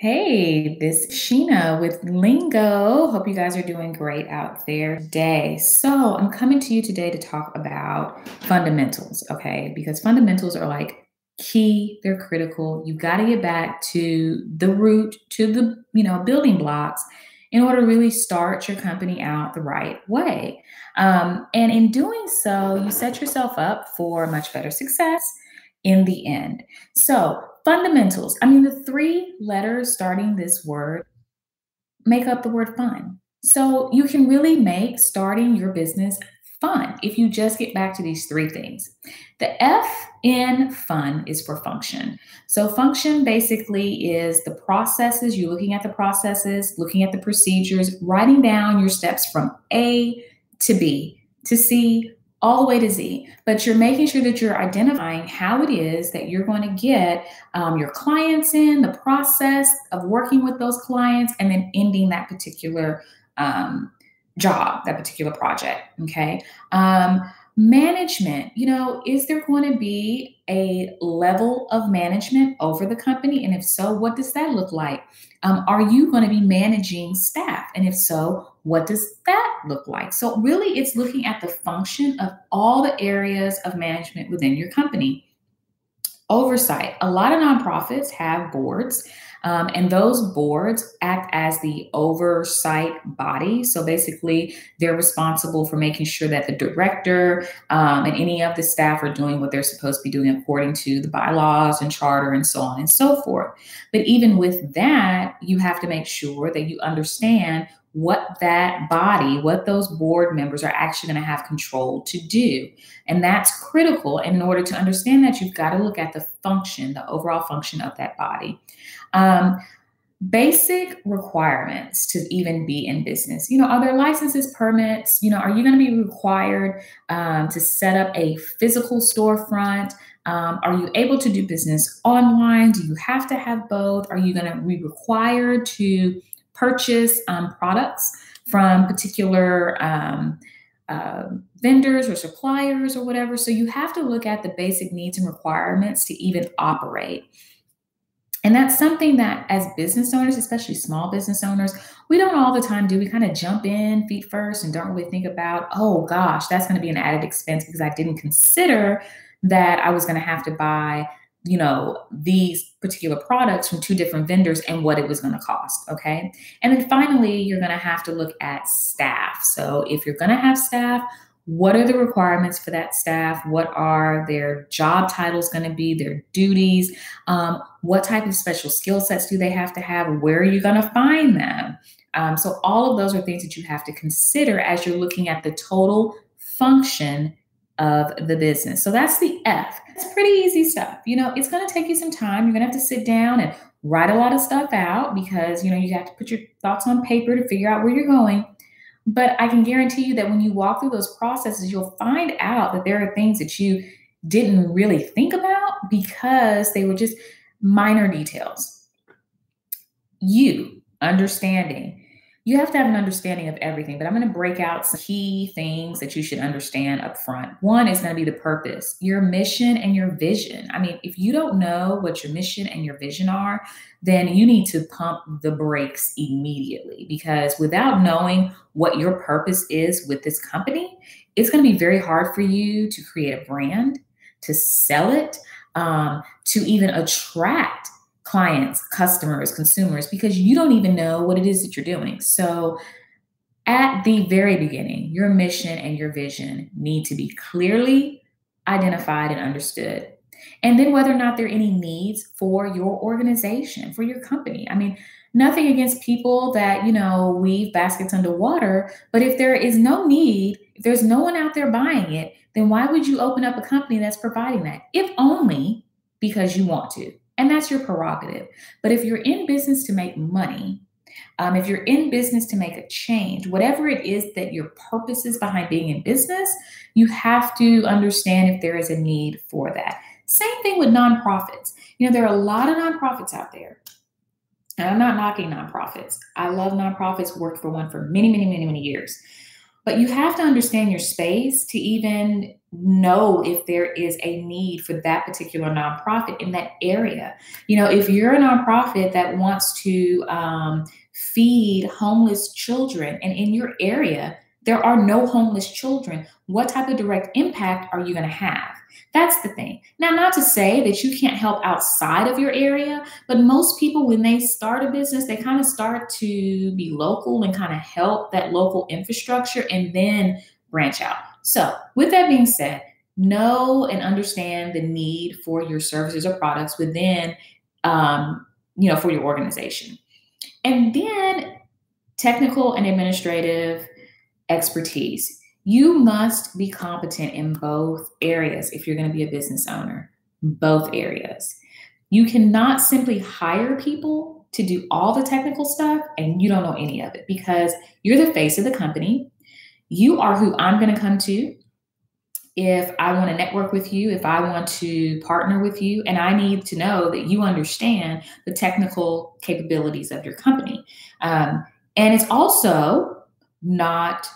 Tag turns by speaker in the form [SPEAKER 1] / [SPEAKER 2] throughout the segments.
[SPEAKER 1] Hey, this is Sheena with Lingo. Hope you guys are doing great out there today. So, I'm coming to you today to talk about fundamentals, okay? Because fundamentals are like key, they're critical. You got to get back to the root, to the building blocks in order to really start your company out the right way. And in doing so, you set yourself up for much better success in the end. So, fundamentals. I mean, the three letters starting this word make up the word fun. So you can really make starting your business fun if you just get back to these three things. The F in fun is for function. So function basically is the processes, you're looking at the processes, looking at the procedures, writing down your steps from A to B to C all the way to Z. But you're making sure that you're identifying how it is that you're going to get your clients in, the process of working with those clients, and then ending that particular um, job, that particular project. Okay. Management, is there going to be a level of management over the company? And if so, what does that look like? Are you going to be managing staff? And if so, what does that look like? So, really, it's looking at the function of all the areas of management within your company. Oversight. A lot of nonprofits have boards, and those boards act as the oversight body. So basically, they're responsible for making sure that the director and any of the staff are doing what they're supposed to be doing according to the bylaws and charter and so on and so forth. But even with that, you have to make sure that you understand what that body, what those board members are actually going to have control to do. And that's critical. And in order to understand that, you've got to look at the function, the overall function of that body. Um, Basic requirements to even be in business. Are there licenses, permits? Are you going to be required to set up a physical storefront? Are you able to do business online? Do you have to have both? Are you going to be required to purchase products from particular vendors or suppliers or whatever? So you have to look at the basic needs and requirements to even operate. And that's something that as business owners, especially small business owners, we don't all the time do. We kind of jump in feet first and don't really think about, oh gosh, that's going to be an added expense because I didn't consider that I was going to have to buy, these particular products from two different vendors and what it was going to cost. Okay. And then finally, you're going to have to look at staff. So if you're going to have staff, what are the requirements for that staff? What are their job titles going to be, their duties? What type of special skill sets do they have to have? Where are you going to find them? So all of those are things that you have to consider as you're looking at the total function of the business. So that's the F. It's pretty easy stuff. It's going to take you some time. You're going to have to sit down and write a lot of stuff out because, you have to put your thoughts on paper to figure out where you're going. But I can guarantee you that when you walk through those processes, you'll find out that there are things that you didn't really think about because they were just minor details. You have to have an understanding of everything, but I'm going to break out some key things that you should understand up front. One is going to be the purpose, your mission and your vision. I mean, if you don't know what your mission and your vision are, then you need to pump the brakes immediately because without knowing what your purpose is with this company, it's going to be very hard for you to create a brand, to sell it, to even attract clients, customers, consumers, because you don't even know what it is that you're doing. So at the very beginning, your mission and your vision need to be clearly identified and understood. And then whether or not there are any needs for your organization, for your company. I mean, nothing against people that, weave baskets underwater, but if there is no need, if there's no one out there buying it, then why would you open up a company that's providing that? If only because you want to. And that's your prerogative. But if you're in business to make money, if you're in business to make a change, whatever it is that your purpose is behind being in business, you have to understand if there is a need for that. Same thing with nonprofits. There are a lot of nonprofits out there. And I'm not knocking nonprofits. I love nonprofits, worked for one for many, many, many, many years. But you have to understand your space to even know if there is a need for that particular nonprofit in that area. You know, if you're a nonprofit that wants to feed homeless children and in your area there are no homeless children, what type of direct impact are you going to have? That's the thing. Now, not to say that you can't help outside of your area, but most people, when they start a business, they kind of start to be local and kind of help that local infrastructure and then branch out. So, with that being said, know and understand the need for your services or products within, for your organization. And then technical and administrative expertise. You must be competent in both areas if you're going to be a business owner, both areas. You cannot simply hire people to do all the technical stuff and you don't know any of it because you're the face of the company. You are who I'm going to come to if I want to network with you, if I want to partner with you, and I need to know that you understand the technical capabilities of your company. And it's also not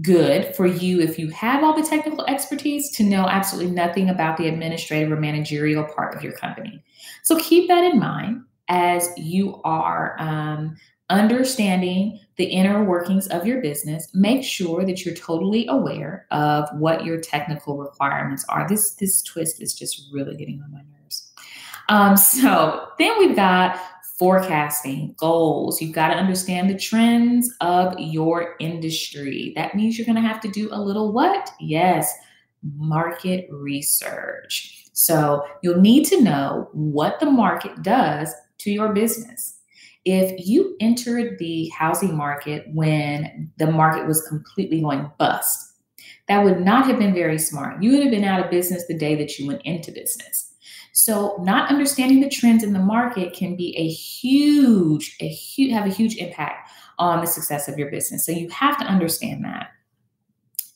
[SPEAKER 1] good for you if you have all the technical expertise to know absolutely nothing about the administrative or managerial part of your company. So keep that in mind as you are understanding the inner workings of your business. Make sure that you're totally aware of what your technical requirements are. This twist is just really getting on my nerves. So then we've got forecasting, goals. You've got to understand the trends of your industry. That means you're going to have to do a little what? Yes, market research. So you'll need to know what the market does to your business. If you entered the housing market when the market was completely going bust, that would not have been very smart. You would have been out of business the day that you went into business. So not understanding the trends in the market can be have a huge impact on the success of your business. So you have to understand that.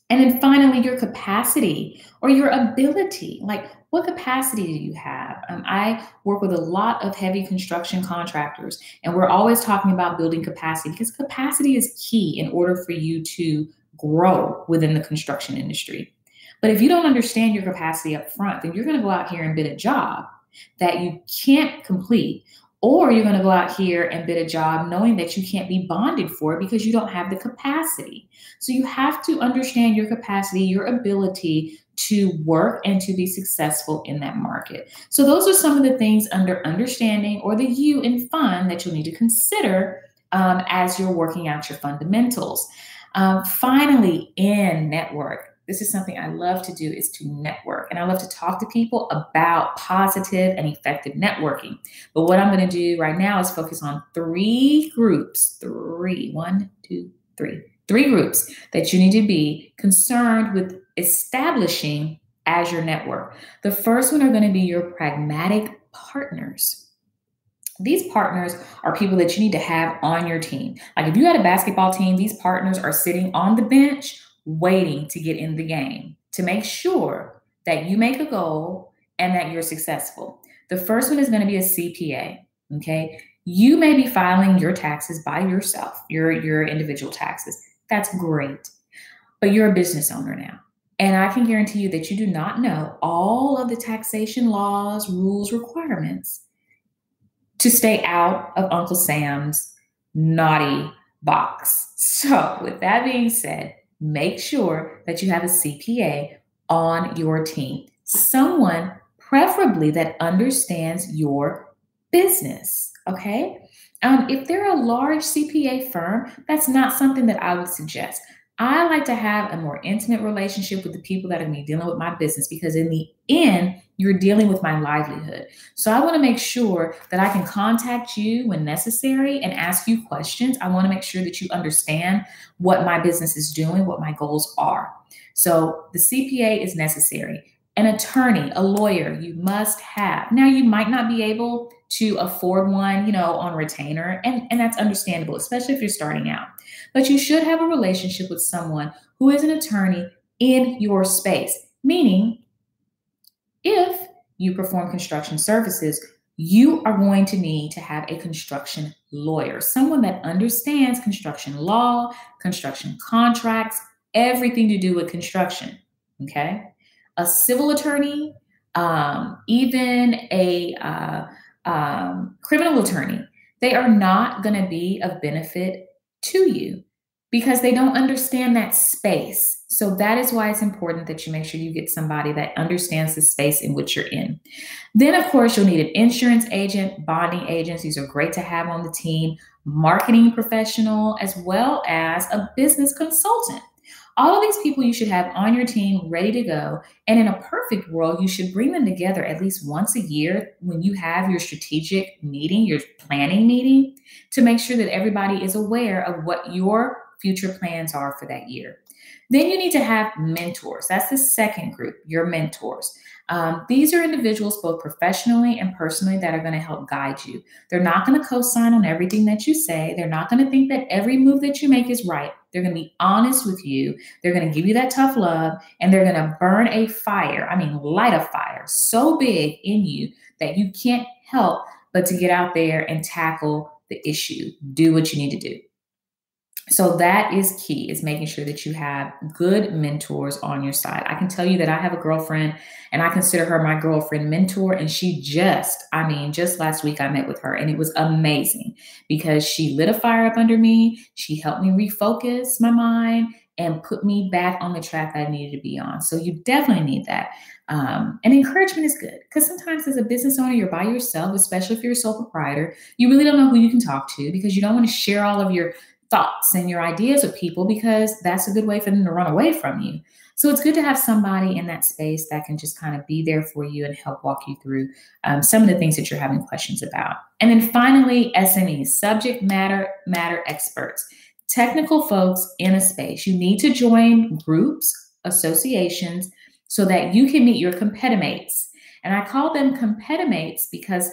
[SPEAKER 1] And then finally, your capacity or your ability, like what capacity do you have? I work with a lot of heavy construction contractors, and we're always talking about building capacity because capacity is key in order for you to grow within the construction industry. But if you don't understand your capacity up front, then you're going to go out here and bid a job that you can't complete, or you're going to go out here and bid a job knowing that you can't be bonded for it because you don't have the capacity. So you have to understand your capacity, your ability to work and to be successful in that market. So those are some of the things under understanding or the U in fun that you'll need to consider as you're working out your fundamentals. Finally, in network. This is something I love to do is to network. And I love to talk to people about positive and effective networking. But what I'm going to do right now is focus on three groups. Three groups that you need to be concerned with establishing as your network. The first one are going to be your pragmatic partners. These partners are people that you need to have on your team. Like if you had a basketball team, these partners are sitting on the bench waiting to get in the game to make sure that you make a goal and that you're successful. The first one is going to be a CPA. Okay. You may be filing your taxes by yourself, your individual taxes. That's great. But you're a business owner now. And I can guarantee you that you do not know all of the taxation laws, rules, requirements to stay out of Uncle Sam's naughty box. So with that being said, make sure that you have a CPA on your team, someone preferably that understands your business, okay? If they're a large CPA firm, that's not something that I would suggest. I like to have a more intimate relationship with the people that are going to be dealing with my business because in the end, you're dealing with my livelihood. So I want to make sure that I can contact you when necessary and ask you questions. I want to make sure that you understand what my business is doing, what my goals are. So the CPA is necessary. An attorney, a lawyer, you must have. Now, you might not be able to afford one, on retainer, and that's understandable, especially if you're starting out. But you should have a relationship with someone who is an attorney in your space, meaning if you perform construction services, you are going to need to have a construction lawyer, someone that understands construction law, construction contracts, everything to do with construction. Okay. A civil attorney, even a criminal attorney, they are not going to be of benefit to you because they don't understand that space. So that is why it's important that you make sure you get somebody that understands the space in which you're in. Then, of course, you'll need an insurance agent, bonding agents. These are great to have on the team, marketing professional, as well as a business consultant. All of these people you should have on your team ready to go. And in a perfect world, you should bring them together at least once a year when you have your strategic meeting, your planning meeting, to make sure that everybody is aware of what your future plans are for that year. Then you need to have mentors. That's the second group, your mentors. These are individuals, both professionally and personally, that are going to help guide you. They're not going to co sign on everything that you say. They're not going to think that every move that you make is right. They're going to be honest with you. They're going to give you that tough love, and they're going to burn a fire. I mean, light a fire so big in you that you can't help but to get out there and tackle the issue. Do what you need to do. So that is key, is making sure that you have good mentors on your side. I can tell you that I have a girlfriend and I consider her my girlfriend mentor. And just last week I met with her and it was amazing because she lit a fire up under me. She helped me refocus my mind and put me back on the track I needed to be on. So you definitely need that. And encouragement is good because sometimes as a business owner, you're by yourself, especially if you're a sole proprietor. You really don't know who you can talk to because you don't want to share all of your thoughts and your ideas with people because that's a good way for them to run away from you. So it's good to have somebody in that space that can just kind of be there for you and help walk you through some of the things that you're having questions about. And then finally, SMEs, subject matter experts, technical folks in a space. You need to join groups, associations, so that you can meet your competimates. And I call them competimates because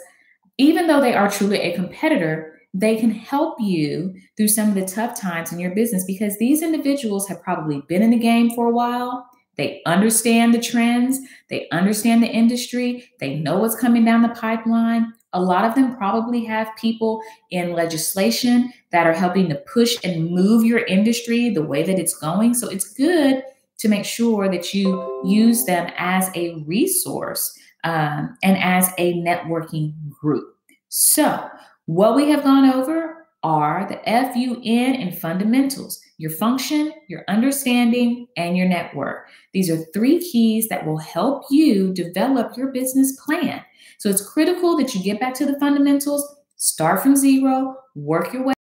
[SPEAKER 1] even though they are truly a competitor, they can help you through some of the tough times in your business because these individuals have probably been in the game for a while. They understand the trends. They understand the industry. They know what's coming down the pipeline. A lot of them probably have people in legislation that are helping to push and move your industry the way that it's going. So it's good to make sure that you use them as a resource and as a networking group. So what we have gone over are the FUN and fundamentals, your function, your understanding, and your network. These are 3 keys that will help you develop your business plan. So it's critical that you get back to the fundamentals, start from zero, work your way